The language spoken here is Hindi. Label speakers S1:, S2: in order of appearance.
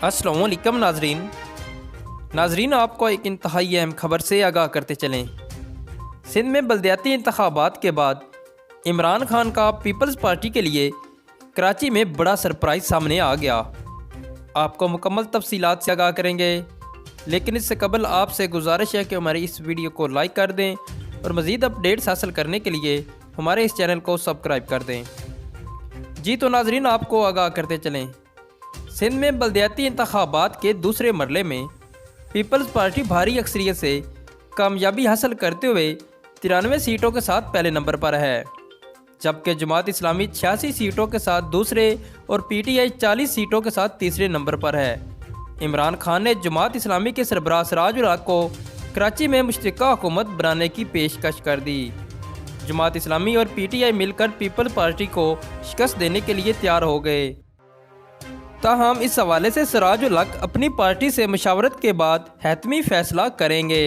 S1: अस्सलामुअलैकुम नाजरीन आपको एक इंतहाई अहम खबर से आगाह करते चलें। सिंध में बल्दियाती इंतखाबात के बाद इमरान खान का पीपल्स पार्टी के लिए कराची में बड़ा सरप्राइज़ सामने आ गया। आपको मुकम्मल तफसीलात से आगाह करेंगे, लेकिन इससे कबल आपसे गुजारिश है कि हमारी इस वीडियो को लाइक कर दें और मज़ीद अपडेट्स हासिल करने के लिए हमारे इस चैनल को सब्सक्राइब कर दें। जी तो नाजरीन आपको आगाह करते चलें। सिंध में बल्दियाती इंतखाबात के दूसरे मरले में पीपल्स पार्टी भारी अक्सरियत से कामयाबी हासिल करते हुए 93 सीटों के साथ पहले नंबर पर है, जबकि जमात इस्लामी 86 सीटों के साथ दूसरे और PTI 40 सीटों के साथ तीसरे नंबर पर है। इमरान खान ने जमात इस्लामी के सरबराह सिराज उल हक को कराची में मुश्तरका हुकूमत बनाने की पेशकश कर दी। जमात इस्लामी और PTI मिलकर पीपल्स पार्टी को शिकस्त देने के लिए तैयार हो गए। ताहम इस हवाले से सिराज उल हक अपनी पार्टी से मशावरत के बाद हैतमी फैसला करेंगे।